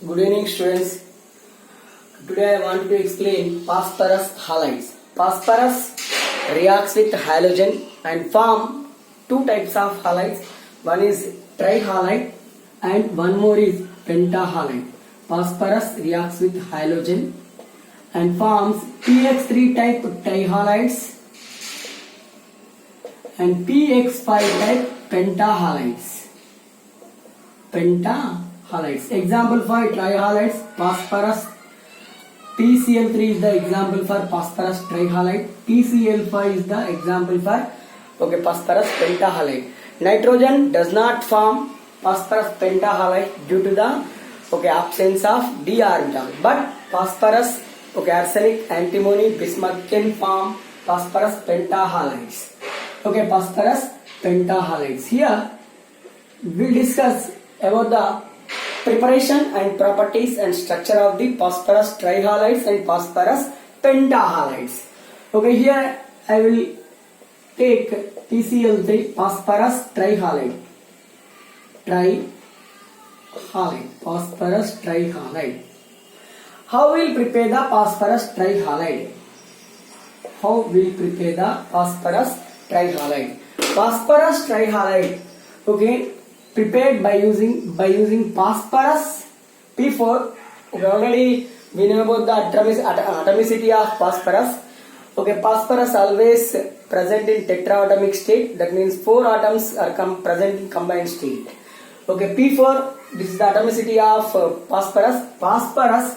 Good evening, students. Today I want to explain phosphorus halides. Phosphorus reacts with halogen and form two types of halides. One is trihalide and one more is pentahalide. Phosphorus reacts with halogen and forms PX3 type trihalides and PX5 type pentahalides. Example for trihalides, phosphorus. PCl3 is the example for phosphorus trihalide. PCl5 is the example for phosphorus pentahalide. Nitrogen does not form phosphorus pentahalide due to the absence of d orbital. But phosphorus, arsenic, antimony, bismuth can form phosphorus pentahalides. Phosphorus pentahalides. Here we'll discuss about the preparation and properties and structure of the phosphorus trihalides and phosphorus pentahalides. Here I will take PCl3 phosphorus trihalide. Phosphorus trihalide. How will prepare the phosphorus trihalide? Phosphorus trihalide, prepared by using phosphorus P4. Already we know about the atomicity of phosphorus. Phosphorus always present in tetraatomic state. That means 4 atoms are present in combined state. P4. This is the atomicity of phosphorus. Phosphorus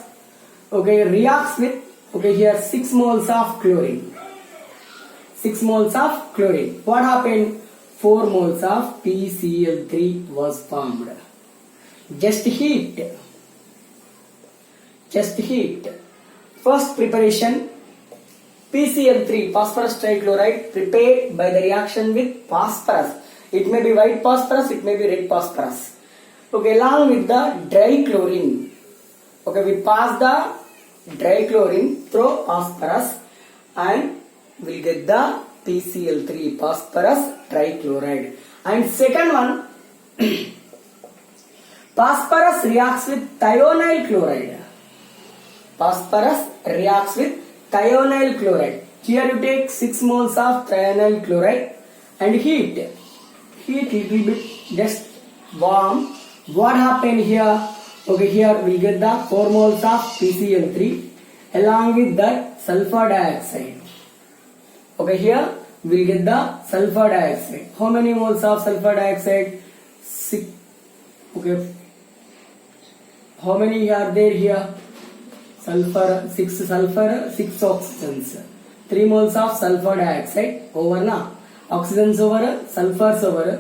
reacts with here 6 moles of chlorine. 6 moles of chlorine. What happened? 4 moles of PCl3 was formed. Just heat. First preparation, PCl3 phosphorus trichloride prepared by the reaction with phosphorus. It may be white phosphorus, it may be red phosphorus. Along with the dry chlorine. We pass the dry chlorine through phosphorus and we'll get the PCl3 phosphorus trichloride. And second one, phosphorus reacts with thionyl chloride. Here you take 6 moles of thionyl chloride and heat little bit, just warm. What happened here? Here we get the 4 moles of PCl3 along with that sulfur dioxide. Here we get the sulfur dioxide. How many moles of sulfur dioxide? 6. How many are there here? 6 oxygens. 3 moles of sulfur dioxide over na. Oxygens over, sulfurs over,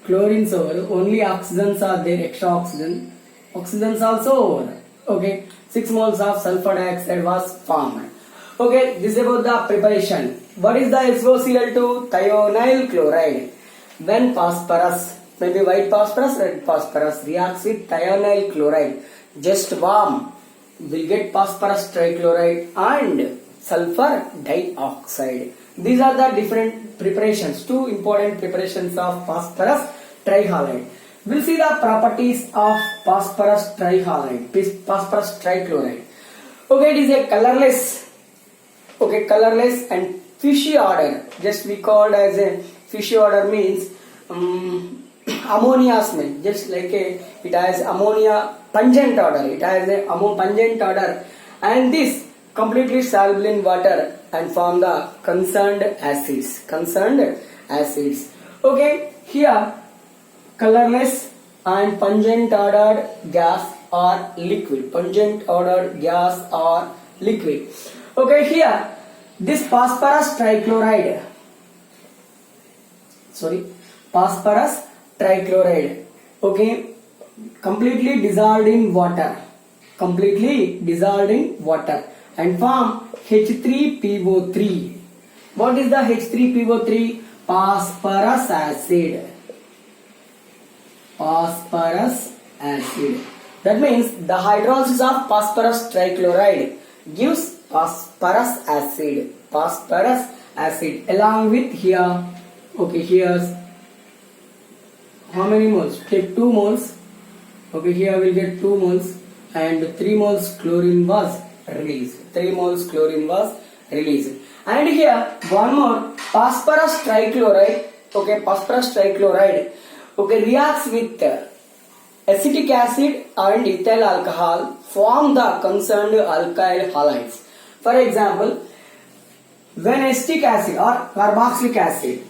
chlorines over. Only oxygens are there, extra oxygen. Oxygens also over. 6 moles of sulfur dioxide was formed. This is about the preparation. What is the SOCl2? Thionyl chloride. When phosphorus, maybe white phosphorus, red phosphorus, reacts with thionyl chloride, just warm, we'll get phosphorus trichloride and sulfur dioxide. These are the different preparations, 2 important preparations of phosphorus trihalide. We'll see the properties of phosphorus trihalide, phosphorus trichloride. It is a colorless and fishy odor. Just we called as a fishy odor means ammonia smell. Just like it has ammonia pungent odor. It has a pungent odor, and this completely soluble in water and form the concerned acids. Here colorless and pungent odored gas or liquid. Here this phosphorus trichloride, completely dissolved in water and form H3PO3. What is the H3PO3? Phosphorus acid. That means the hydrolysis of phosphorus trichloride gives phosphorus acid along with here. Here's how many moles? Take 2 moles. Here we'll get 2 moles and 3 moles chlorine was released. 3 moles chlorine was released. And here one more, phosphorus trichloride. Okay, phosphorus trichloride. Okay, reacts with acetic acid and ethyl alcohol, form the concerned alkyl halides. For example, when acetic acid or carboxylic acid,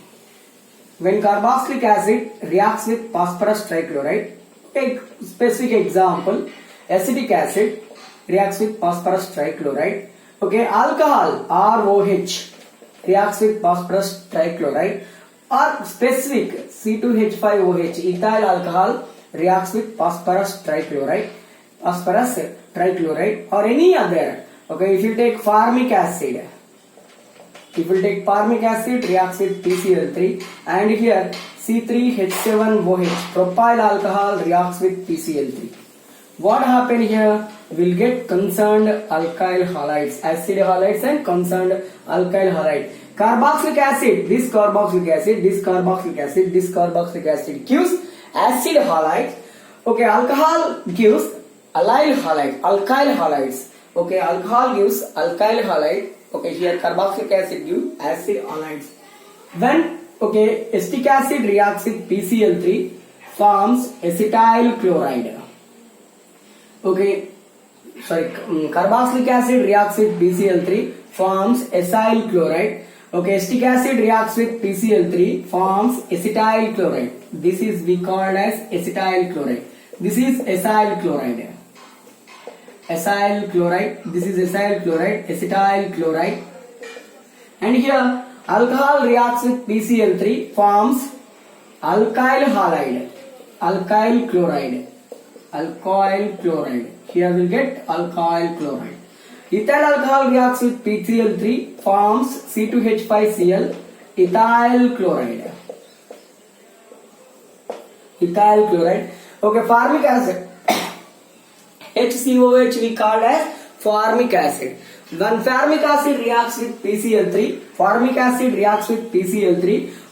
when carboxylic acid reacts with phosphorus trichloride, take specific example, acetic acid reacts with phosphorus trichloride. Okay, alcohol ROH reacts with phosphorus trichloride, or specific C2H5OH ethyl alcohol reacts with phosphorus trichloride, or any other. Okay, if you take formic acid, reacts with PCl3, and here C3H7OH propyl alcohol reacts with PCl3. What happen here? We'll get concerned alkyl halides, acid halides and concerned alkyl halide. Carboxylic acid, this carboxylic acid gives acid halide. Okay, alcohol gives alkyl halides. Okay, alcohol gives alkyl halide. Okay, here carboxylic acid gives acid halides. When acetic acid reacts with PCl3, forms acetyl chloride. Carboxylic acid reacts with PCl3, forms acyl chloride. Okay, acetic acid reacts with PCl3, forms acetyl chloride. This is we called as acetyl chloride. This is acyl chloride. Acyl chloride. This is acyl chloride, acetyl chloride. And here alcohol reacts with PCl3, forms alkyl halide, alkyl chloride. Here we'll get alkyl chloride. Ethyl alcohol reacts with PCl3, forms C2H5Cl, ethyl chloride. Okay, formic acid. HCOH we called as formic acid. When formic acid reacts with PCl3,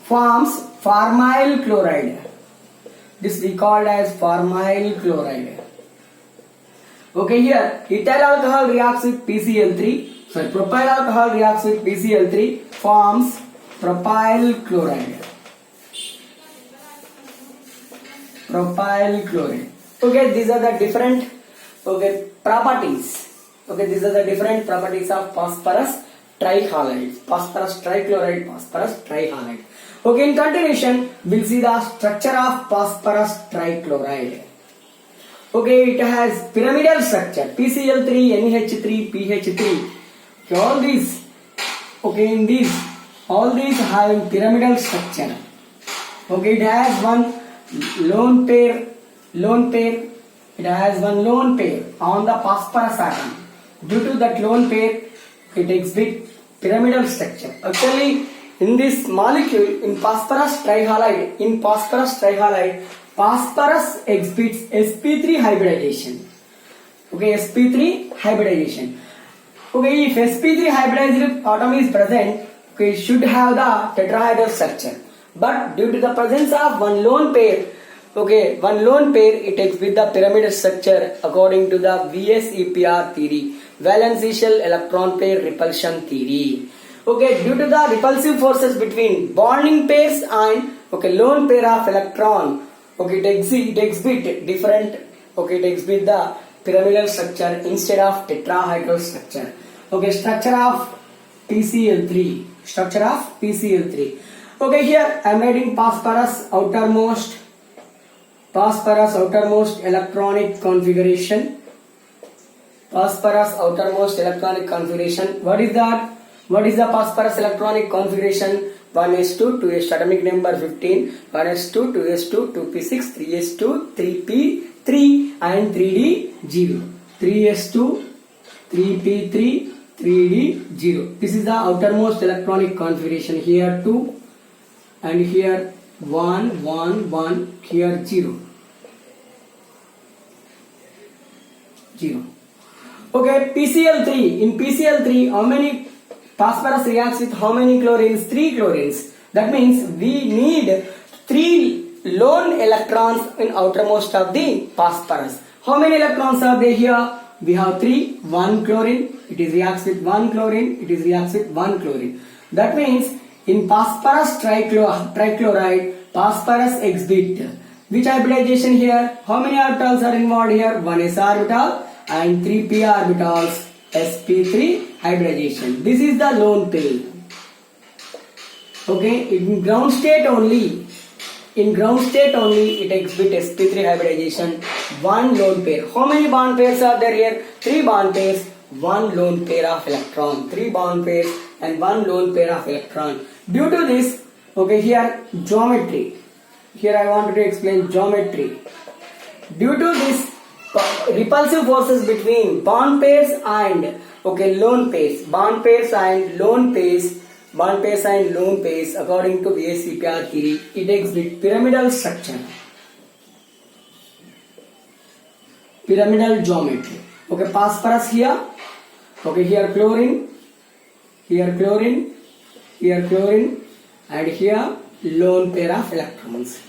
forms formyl chloride. This we called as formyl chloride. Okay, here ethyl alcohol reacts with propyl alcohol reacts with PCl3, forms propyl chloride. Okay, these are the different properties. Okay, these are the different properties of phosphorus trichloride. Okay, in continuation, we'll see the structure of phosphorus trichloride. Okay, it has pyramidal structure, PCl3, NH3, PH3. Okay, all these having pyramidal structure. Okay, it has one lone pair. It has one lone pair on the phosphorus atom. Due to that lone pair, it exhibits pyramidal structure. Actually, in this molecule, in phosphorus trihalide, phosphorus exhibits sp3 hybridization. Okay, sp3 hybridization. Okay, if sp3 hybridized atom is present, okay, it should have the tetrahedral structure. But due to the presence of one lone pair, it exhibits the pyramidal structure according to the VSEPR theory, valency shell electron pair repulsion theory. Okay, due to the repulsive forces between bonding pairs and lone pair of electron, it exhibits the pyramidal structure instead of tetrahedral structure. Okay, structure of PCl3. Okay, here I am writing phosphorus outermost electronic configuration. What is that? What is the phosphorus electronic configuration? 1s2, 2s2, atomic number 15, 1s2, 2s2, 2p6, 3s2, 3p3 and 3d0. 3s2, 3p3, 3d0. This is the outermost electronic configuration. Here 2 and here 1, 1, 1, here 0. Okay, PCl3. In PCl3, how many phosphorus reacts with how many chlorines? 3 chlorines. That means we need 3 lone electrons in outermost of the phosphorus. How many electrons are there here? We have 3. 1 chlorine, it is reacts with 1 chlorine, it is reacts with 1 chlorine. That means in phosphorus trichloride, phosphorus exhibit which hybridization here? How many orbitals are involved here? 1 s orbital and 3 p orbitals, sp3 hybridization. This is the lone pair. Okay, in ground state only it exhibits sp3 hybridization, 1 lone pair. How many bond pairs are there here? 3 bond pairs, 1 lone pair of electron. 3 bond pairs and 1 lone pair of electron. Due to this, okay, here geometry. Here I wanted to explain geometry. Due to this repulsive forces between bond pairs and lone pairs, bond pairs and lone pairs, according to VSEPR theory, it exhibits pyramidal structure, pyramidal geometry. Okay, phosphorus here, okay, here chlorine, and here lone pair of electrons.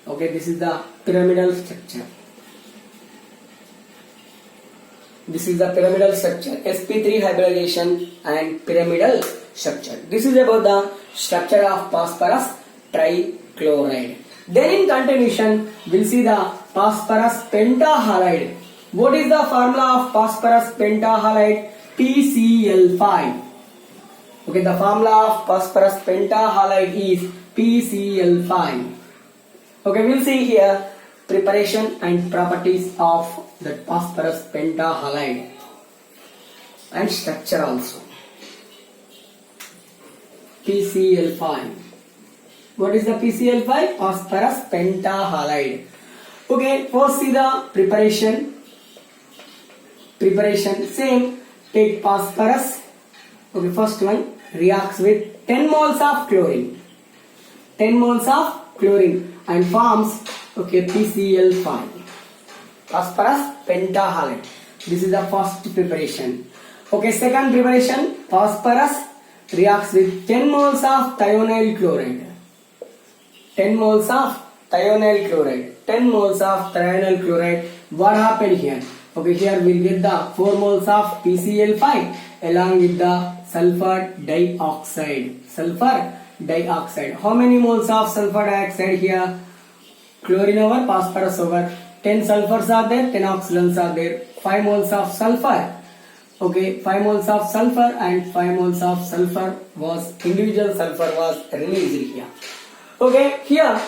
Okay, this is the pyramidal structure. This is the pyramidal structure, sp3 hybridization and pyramidal structure. This is about the structure of phosphorus trichloride. Then in continuation, we'll see the phosphorus pentahalide. What is the formula of phosphorus pentahalide? PCl5. Okay, the formula of phosphorus pentahalide is PCl5. Okay, we'll see here preparation and properties of the phosphorus pentahalide and structure also. PCl5. What is the PCl5? Phosphorus pentahalide. Okay, first see the preparation. Same, take phosphorus. Okay, first one reacts with 10 moles of chlorine. 10 moles of chlorine and forms PCl5. Phosphorus pentahalide. This is the first preparation. Okay, second preparation, phosphorus reacts with 10 moles of thionyl chloride. 10 moles of thionyl chloride. What happened here? Okay, here we'll get the 4 moles of PCl5 along with the sulfur dioxide. How many moles of sulfur dioxide here? Chlorine over phosphorus over 10 sulfurs are there, 10 oxygens are there. 5 moles of sulfur. Okay, 5 moles of sulfur and 5 moles of sulfur was individual sulfur was released here. Okay, here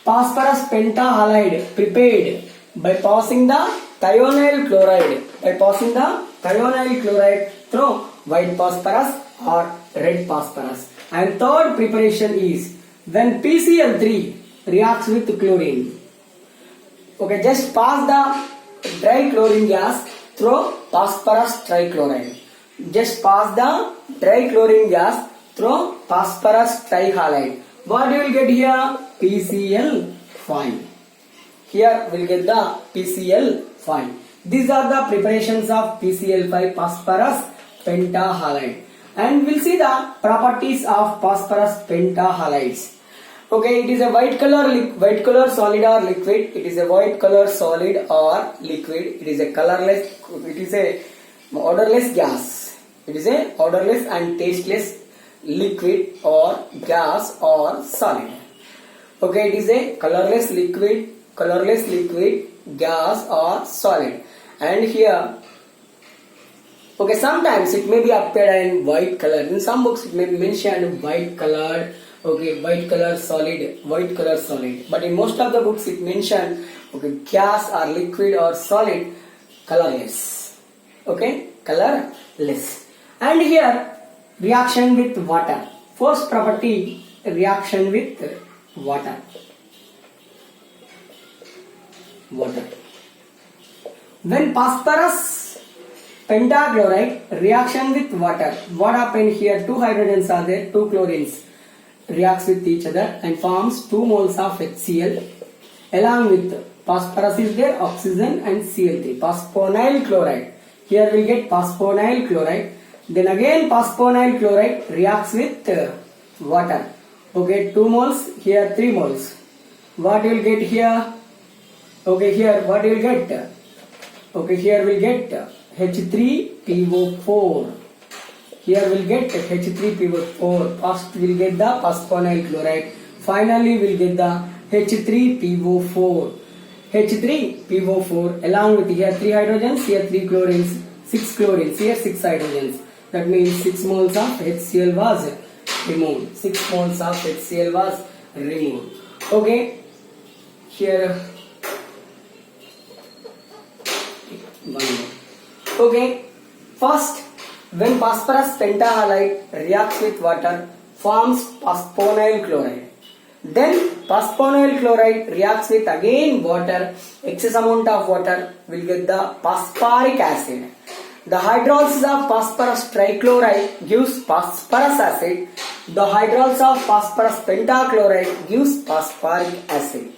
phosphorus pentahalide prepared by passing the thionyl chloride through white phosphorus or red phosphorus. And third preparation is when PCl3 reacts with chlorine. Okay, just pass the dry chlorine gas through phosphorus trichloride. Just pass the dry chlorine gas through phosphorus trihalide. What you will get here? PCl5. Here we will get the PCl5. These are the preparations of PCl5, phosphorus pentahalide. And we'll see the properties of phosphorus pentahalides. Okay, it is a white color solid or liquid. It is a white color solid or liquid. It is a colorless. It is a odorless gas. It is a odorless and tasteless liquid or gas or solid. Okay, it is a colorless liquid, gas or solid. And here, okay, sometimes it may be appeared in white color. In some books it may be mentioned white colored. Okay, white color solid. But in most of the books it mentioned gas or liquid or solid, colorless. Okay, colorless. And here reaction with water. First property, reaction with water. When phosphorus pentachloride reaction with water, what happened here? 2 hydrogens are there, 2 chlorines reacts with each other and forms 2 moles of HCl. Along with phosphorus is there, oxygen and Cl3. Phosphonyl chloride. Here we get phosphonyl chloride. Then again phosphonyl chloride reacts with water. Okay, 2 moles, here 3 moles. What you will get here? Okay, here what you will get? Okay, here we'll get H3PO4. Here we'll get H3PO4. First we'll get the phosphonyl chloride. Finally we'll get the H3PO4. H3PO4 along with here 3 hydrogens, here 3 chlorines, 6 chlorines, here 6 hydrogens. That means 6 moles of HCl was removed. 6 moles of HCl was removed. Okay, here one more. Okay, first when phosphorus pentahalide reacts with water forms phosphonyl chloride. Then phosphonyl chloride reacts with again water, excess amount of water will get the phosphoric acid. The hydrolysis of phosphorus trichloride gives phosphorus acid. The hydrolysis of phosphorus pentachloride gives phosphoric acid.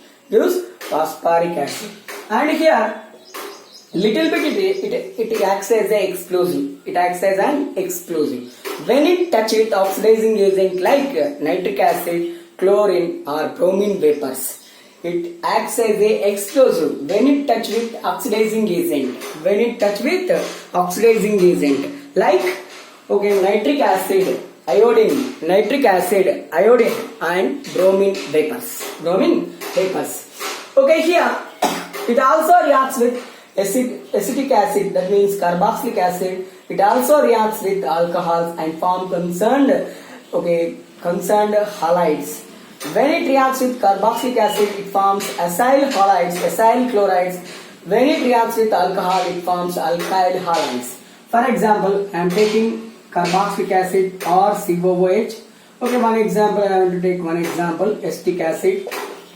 And here little bit it acts as an explosive. It acts as an explosive. When it touches with oxidizing agent like nitric acid, chlorine or bromine vapors, it acts as a explosive when it touch with oxidizing agent. Like nitric acid, iodine, and bromine vapors. Okay, here it also reacts with acetic acid, that means carboxylic acid. It also reacts with alcohols and form concerned halides. When it reacts with carboxylic acid, it forms acyl halides, acyl chlorides. When it reacts with alcohol, it forms alkyl halides. For example, I am taking carboxylic acid or COOH. Okay, one example, I want to take one example, acetic acid.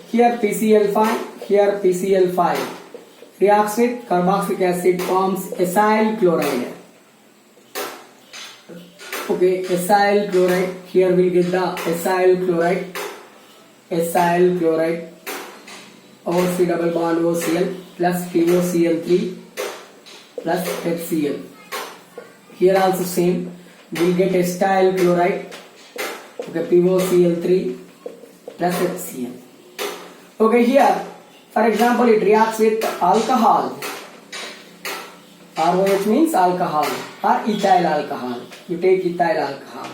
Here PCl5, here PCl5. Reacts with carboxylic acid, forms acyl chloride. Okay, acyl chloride. Here we get the acyl chloride, OC double bond OCl plus POCl3 plus HCl. Here also same, we will get acetyl chloride, okay, POCl3 plus HCl. Okay, here for example it reacts with alcohol. ROH means alcohol or ethyl alcohol. You take ethyl alcohol,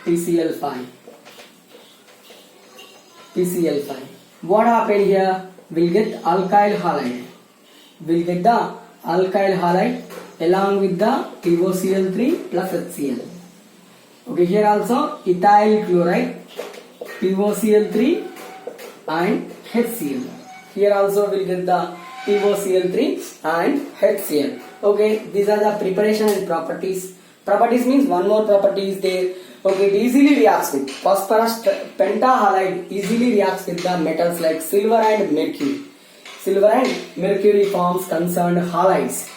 PCl5. What happened here? We'll get alkyl halide. We'll get the alkyl halide along with the POCl3 plus HCl. Okay, here also ethyl chloride, POCl3 and HCl. Here also we'll get the POCl3 and HCl. Okay, these are the preparation and properties. Properties means one more property is there. Okay, it easily reacts with phosphorus pentahalide, easily reacts with the metals like silver and mercury. Silver and mercury forms concerned halides.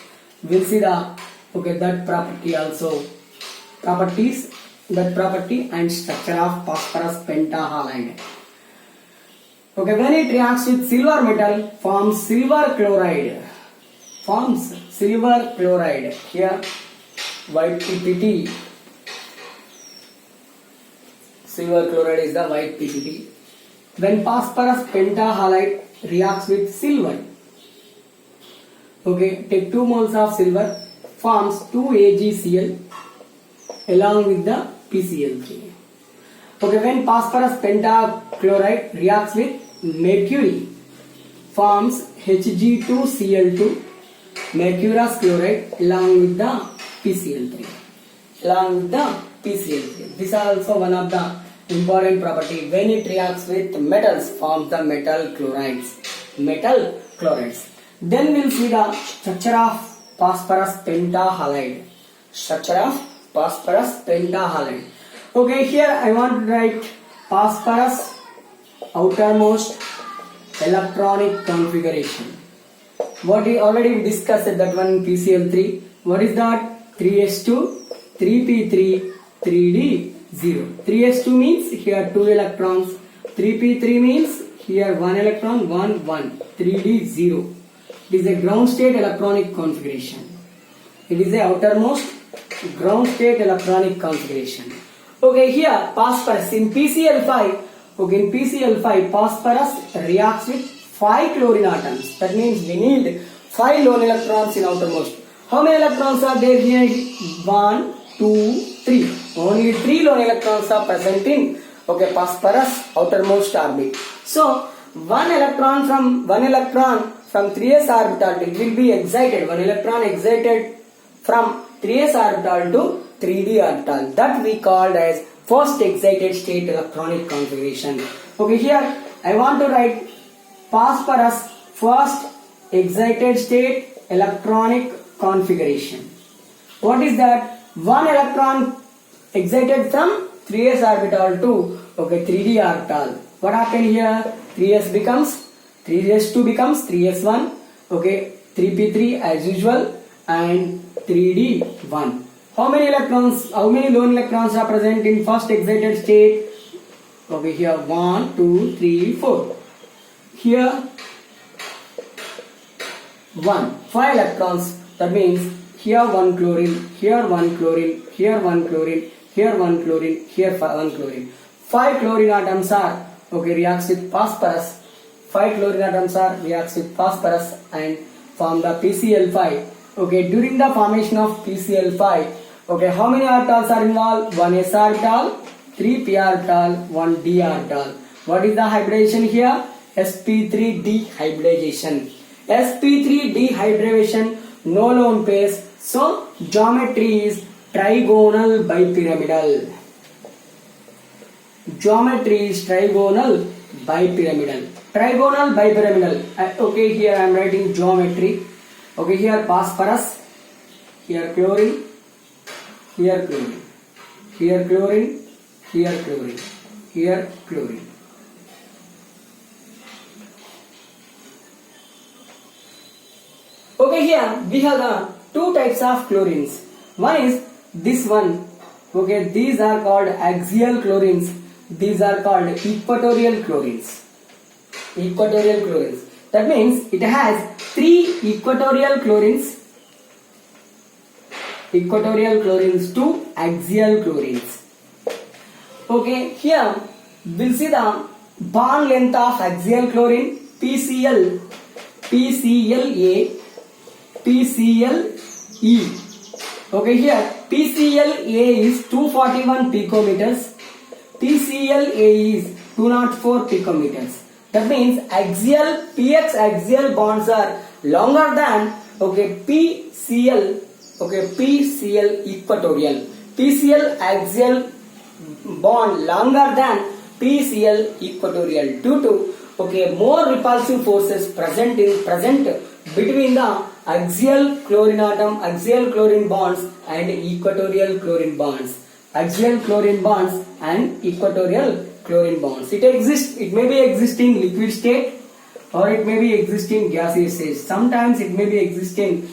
We'll see the that property also. That property and structure of phosphorus pentahalide. Okay, when it reacts with silver metal, forms silver chloride. Here, white PPT. Silver chloride is the white PPT. When phosphorus pentahalide reacts with silver, okay, take 2 moles of silver, forms 2 AgCl along with the PCl3. Okay, when phosphorus pentachloride reacts with mercury, forms Hg2Cl2, mercurous chloride along with the PCl3. This is also one of the important property. When it reacts with metals, forms the metal chlorides. Then we'll see the structure of phosphorus pentahalide. Okay, here I want to write phosphorus outermost electronic configuration. What we already discussed that one in PCl3. What is that? 3s2, 3p3, 3d0. 3s2 means here 2 electrons. 3p3 means here 1 electron, 1, 1. 3d0. It is a ground state electronic configuration. It is a outermost ground state electronic configuration. Okay, here phosphorus in PCl5. Okay, in PCl5 phosphorus reacts with 5 chlorine atoms. That means we need 5 lone electrons in outermost. How many electrons are there here? 1, 2, 3. Only 3 lone electrons are present in phosphorus outermost orbit. So one electron from 3s orbital, it will be excited. One electron excited from 3s orbital to 3d orbital. That we called as first excited state electronic configuration. Okay, here I want to write phosphorus first excited state electronic configuration. What is that? One electron excited from 3s orbital to 3d orbital. What happened here? 3s2 becomes 3s1, 3p3 as usual, and 3d1. How many lone electrons are present in first excited state? Here 1, 2, 3, 4. Here 5 electrons. That means here 1 chlorine, here 1 chlorine, here 1 chlorine, here 1 chlorine, here 1 chlorine. 5 chlorine atoms are reacts with phosphorus. 5 chlorine atoms are reacts with phosphorus and form the PCl5. During the formation of PCl5, how many orbitals are involved? 1s orbital, 3p orbital, 1d orbital. What is the hybridization here? sp3 dehybridization. sp3 dehybridization, no lone pairs. So geometry is trigonal bipyramidal. Geometry is trigonal bipyramidal. Trigonal bipyramidal. Here I am writing geometry. Here phosphorus, here chlorine, here chlorine, here chlorine, here chlorine, here chlorine. Here we have the two types of chlorines. One is this one. These are called axial chlorines. These are called equatorial chlorines. Equatorial chlorines. That means it has 3 equatorial chlorines. Equatorial chlorines, 2 axial chlorines. Here we'll see the bond length of axial chlorine PCl, PClA, PCle. Here PClA is 241 picometers, PClA is 204 picometers. That means px axial bonds are longer than PCl, PCl equatorial. PCl axial bond longer than PCl equatorial due to more repulsive forces present between the axial chlorine atom, axial chlorine bonds and equatorial chlorine bonds. Axial chlorine bonds and equatorial chlorine bonds. It may be existing liquid state or it may be existing gaseous state. Sometimes it may be existing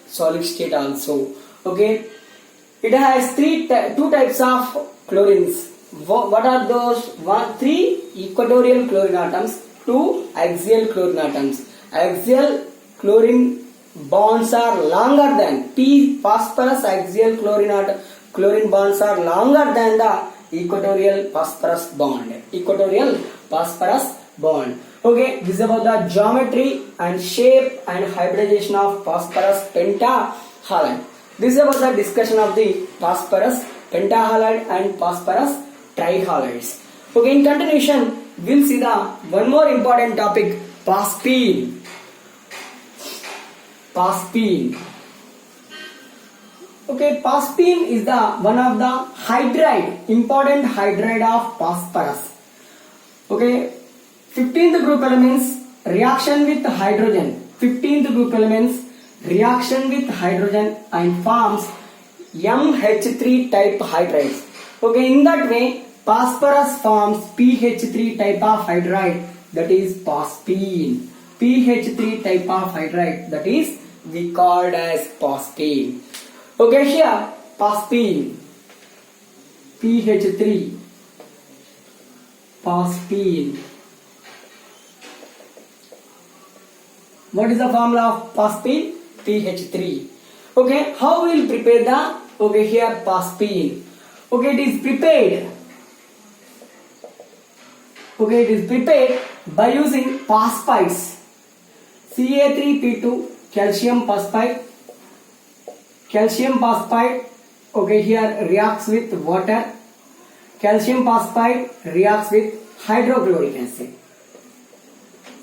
solid state also. It has two types of chlorines. What are those? 3 equatorial chlorine atoms, 2 axial chlorine atoms. Axial chlorine bonds are longer than phosphorus axial chlorine bonds are longer than the equatorial phosphorus bond. Equatorial phosphorus bond. This is about the geometry and shape and hybridization of phosphorus pentahalide. This is about the discussion of the phosphorus pentahalide and phosphorus trihalides. In continuation, we'll see the one more important topic, phosphine. Phosphine. Phosphine is the one of the important hydride of phosphorus. 15th group elements reaction with hydrogen. 15th group elements reaction with hydrogen and forms MH3 type hydrides. In that way, phosphorus forms PH3 type of hydride, that is phosphine. PH3 type of hydride, that is we called as phosphine. Here phosphine, PH3, phosphine. What is the formula of phosphine? PH3. How we will prepare the here phosphine? It is prepared. It is prepared by using phosphides. Ca3P2 calcium phosphide. Calcium phosphide, okay, here reacts with water. Calcium phosphide reacts with hydrochloric acid.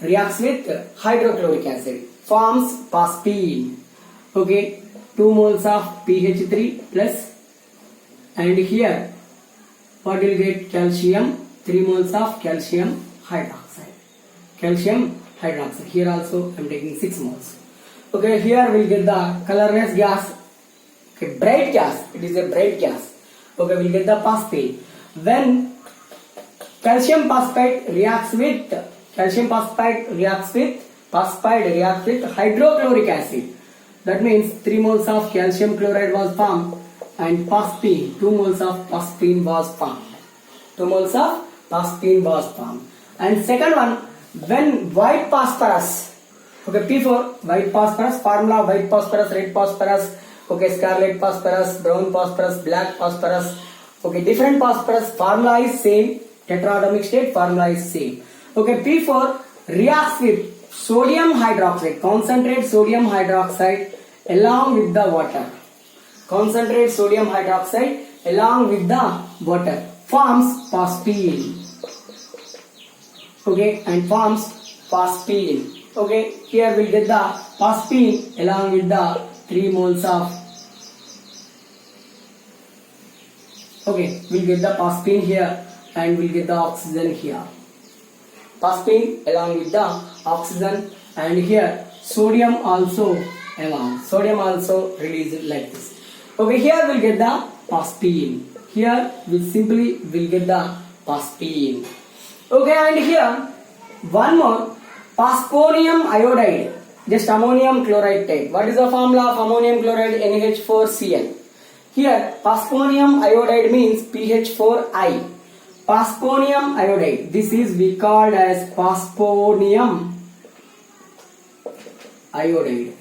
Reacts with hydrochloric acid. Forms phosphine. Okay, 2 moles of PH3 plus, and here what will get? Calcium, 3 moles of calcium hydroxide. Calcium hydroxide. Here also I am taking 6 moles. Okay, here we will get the colorless gas. Okay, bright gas. It is a bright gas. Okay, we will get the phosphine. When calcium phosphide reacts with hydrochloric acid, that means 3 moles of calcium chloride was formed, and phosphine, 2 moles of phosphine was formed. 2 moles of phosphine was formed. And second one, when white phosphorus, okay, P4, white phosphorus, formula white phosphorus, red phosphorus, okay, scarlet phosphorus, brown phosphorus, black phosphorus, okay, different phosphorus, formula is same, tetraatomic state, formula is same. Okay, P4 reacts with sodium hydroxide, concentrate sodium hydroxide along with the water. Concentrate sodium hydroxide along with the water forms phosphine. Okay, and forms phosphine. Okay, here we'll get the phosphine along with the 3 moles of. Okay, we'll get the phosphine here and we'll get the oxygen here. Phosphine along with the oxygen, and here sodium also along. Sodium also released like this. Okay, here we'll get the phosphine. Here we simply will get the phosphine. Okay, and here one more, phosphonium iodide, just ammonium chloride type. What is the formula of ammonium chloride? NH4Cl. Here phosphonium iodide means PH4I. Phosphonium iodide, this is we called as phosphonium iodide.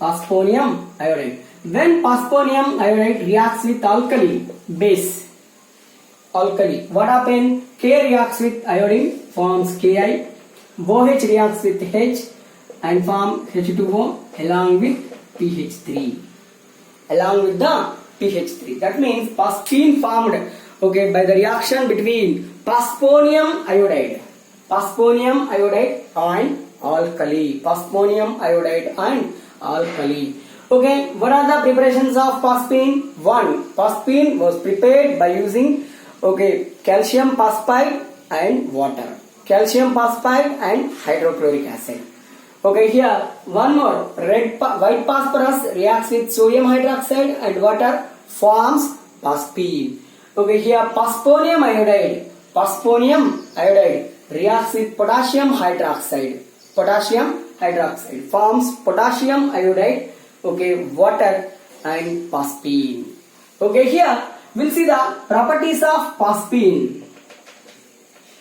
Phosphonium iodide. When phosphonium iodide reacts with alkali base, alkali, what happens? K reacts with iodine, forms Ki. OH reacts with H and form H2O along with PH3. Along with the PH3. That means phosphine formed, okay, by the reaction between phosphonium iodide and alkali. Phosphonium iodide and alkali. Okay, what are the preparations of phosphine? 1. Phosphine was prepared by using, okay, calcium phosphide and water. Calcium phosphide and hydrochloric acid. Okay, here one more, white phosphorus reacts with sodium hydroxide and water, forms phosphine. Okay, here phosphonium iodide reacts with potassium hydroxide. Potassium hydroxide forms potassium iodide, okay, water and phosphine. Okay, here we'll see the properties of phosphine.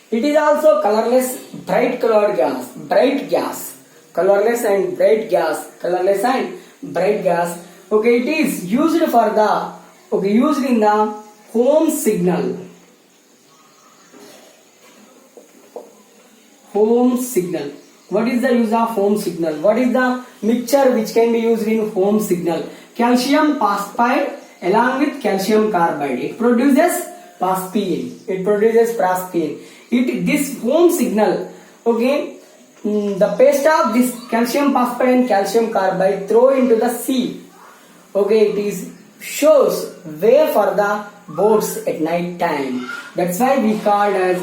It is also colorless, bright colored gas, bright gas. Colorless and bright gas, colorless and bright gas. Okay, it is used for the, okay, used in the home signal. Home signal. What is the use of home signal? What is the mixture which can be used in home signal? Calcium phosphide along with calcium carbide. It produces phosphine. It produces phosphine. This home signal, okay, the paste of this calcium phosphide and calcium carbide throw into the sea. Okay, it is shows way for the boats at night time. That's why we called as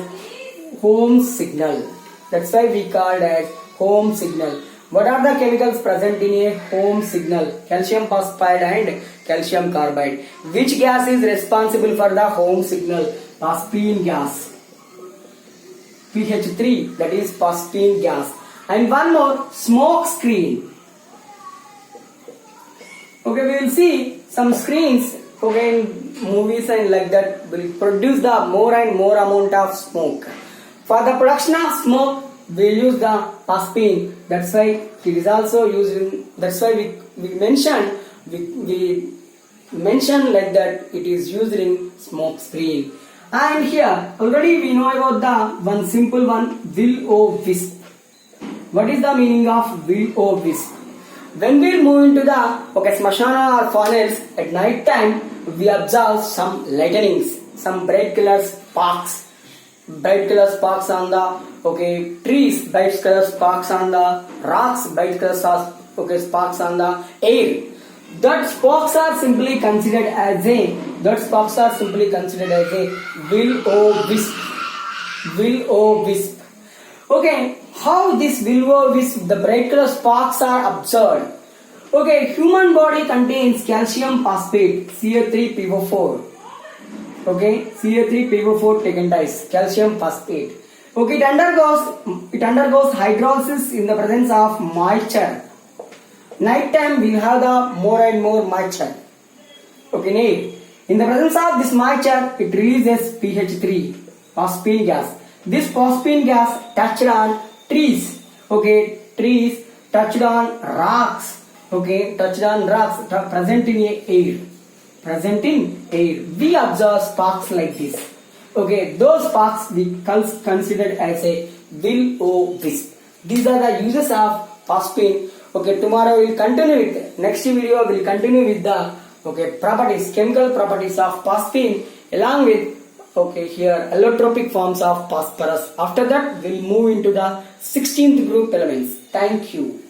home signal. That's why we called as home signal. What are the chemicals present in a home signal? Calcium phosphide and calcium carbide. Which gas is responsible for the home signal? Phosphine gas. PH3, that is phosphine gas. And one more, smoke screen. Okay, we will see some screens, okay, in movies and like that will produce the more and more amount of smoke. For the production of smoke, we use the phosphine. That's why it is also used in, that's why we mentioned like that it is used in smoke screen. And here already we know about the one simple one, will-o-wisp. What is the meaning of will-o-wisp? When we move into the smashana or furnace at night time, we observe some lightnings, some bright color sparks, on the trees, bright color sparks on the rocks, bright color sparks on the air. That sparks are simply considered as a will-o-wisp. Will-o-wisp. Okay, how this will-o-wisp, the bright color sparks are observed. Okay, human body contains calcium phosphate, Ca3PO4. Okay, Ca3PO4 taken dice, calcium phosphate. Okay, it undergoes hydrolysis in the presence of moisture. Night time we have the more and more moisture. Okay, in the presence of this moisture, it releases PH3, phosphine gas. This phosphine gas touched on trees. Okay, trees touched on rocks. Okay, present in air. We observe sparks like this. Okay, those sparks we considered as a will-o-wisp. These are the uses of phosphine. Okay, tomorrow we'll continue with next video. We'll continue with the chemical properties of phosphine along with here allotropic forms of phosphorus. After that, we'll move into the 16th group elements. Thank you.